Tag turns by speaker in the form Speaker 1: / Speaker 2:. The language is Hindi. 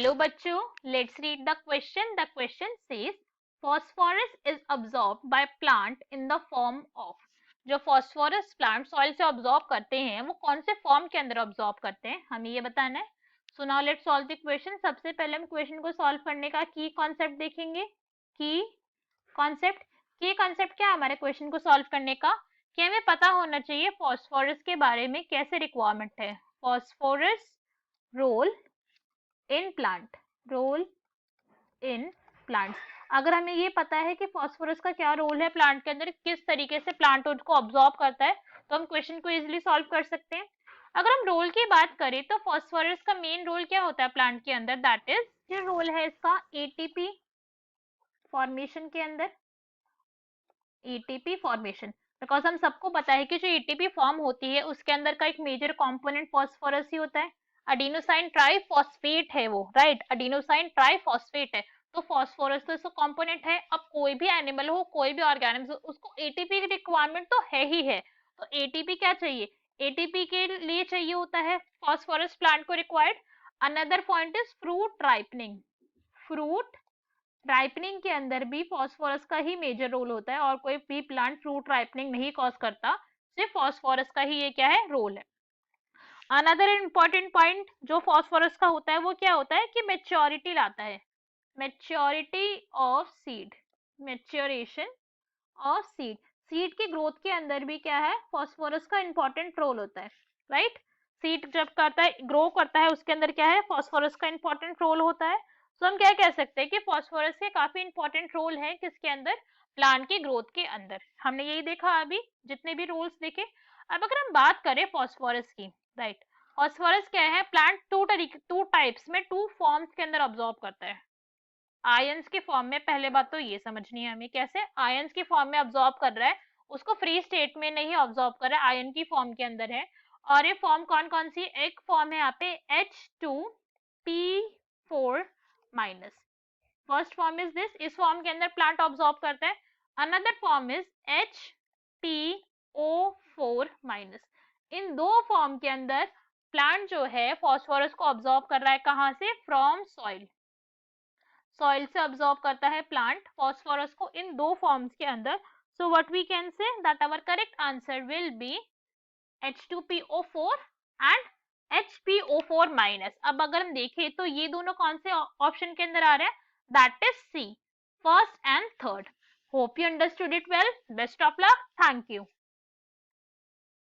Speaker 1: हेलो बच्चों, let's read the question. The question says phosphorus is absorbed by plant in the form of. जो phosphorus प्लांट सॉइल से ऑब्जॉर्ब करते हैं वो कौन से फॉर्म के अंदर ऑब्जॉर्ब करते हैं, हमें ये बताना है. So now let's solve the question. सबसे पहले हम क्वेश्चन को सॉल्व करने का की कॉन्सेप्ट देखेंगे. की कॉन्सेप्ट क्या है हमारे क्वेश्चन को सॉल्व करने का, कि हमें पता होना चाहिए फॉस्फोरस के बारे में कैसे रिक्वायरमेंट है. Phosphorus role in plants. अगर हमें ये पता है कि फास्फोरस का क्या रोल है प्लांट के अंदर, किस तरीके से प्लांट उसको ऑब्जॉर्ब करता है, तो हम क्वेश्चन को इजीली सॉल्व कर सकते हैं. अगर हम रोल की बात करें तो फास्फोरस का मेन रोल क्या होता है प्लांट के अंदर, दैट इज जो रोल है इसका एटीपी फॉर्मेशन के अंदर. एटीपी फॉर्मेशन, बिकॉज हम सबको पता है कि जो एटीपी फॉर्म होती है उसके अंदर का एक मेजर कंपोनेंट फास्फोरस ही होता है. अडीनोसाइन ट्राइफॉस्फेट है वो, राइट. अडीनोसाइन ट्राइफॉस्फेट है, तो फास्फोरस तो इसका कंपोनेंट है. अब कोई भी एनिमल हो, कोई भी ऑर्गेनिज्म, उसको एटीपी की रिक्वायरमेंट तो है ही है. तो एटीपी क्या चाहिए, एटीपी के लिए चाहिए होता है फास्फोरस प्लांट को required. Another point is fruit ripening. Fruit ripening के अंदर भी फास्फोरस का ही मेजर रोल होता है, और कोई भी प्लांट फ्रूट राइपनिंग नहीं कॉज करता, सिर्फ फास्फोरस का ही ये क्या है, रोल है. अनदर इम्पॉर्टेंट पॉइंट जो फास्फोरस का होता है वो क्या होता है कि मेच्योरिटी लाता है. Maturity of seed, maturation of seed. Seed की ग्रोथ के अंदर भी क्या है, फास्फोरस का इंपॉर्टेंट रोल होता है, राइट. सीड जब करता है, ग्रो करता है, उसके अंदर क्या है, फास्फोरस का इंपॉर्टेंट रोल होता है. तो हम क्या कह सकते हैं कि फास्फोरस के काफी इंपॉर्टेंट रोल है किसके अंदर, प्लांट की ग्रोथ के अंदर. हमने यही देखा अभी, जितने भी रोल्स देखे. अब अगर हम बात करें फास्फोरस की, राइट. फास्फोरस क्या है, प्लांट टू टाइप्स में, टू फॉर्म्स के अंदर ऑब्जॉर्ब करता है. आयंस के फॉर्म में, पहले बात तो ये समझनी है हमें, कैसे आयंस के फॉर्म में ऑब्जॉर्ब कर रहा है, उसको फ्री स्टेट में नहीं ऑब्जॉर्ब कर रहा है, आयन की फॉर्म के अंदर है. और ये फॉर्म कौन कौन सी, एक फॉर्म है यहाँ पे H2P4 minus. First form is this, इस फॉर्म के अंदर प्लांट ऑब्जॉर्ब करता है. Another form is HPO4 minus. इन दो फॉर्म के अंदर प्लांट जो है फास्फोरस को ऑब्जॉर्ब कर रहा है, कहां से, फ्रॉम सॉइल. सॉइल से ऑब्जॉर्ब करता है प्लांट फास्फोरस को इन दो फॉर्म्स के अंदर. So what we can say that our correct answer will be H2PO4 and HPO4 minus. अब अगर हम देखें तो ये दोनों कौन से ऑप्शन के अंदर आ रहे हैं, that is C, first and third. Hope you understood it well. Best of luck. Thank you.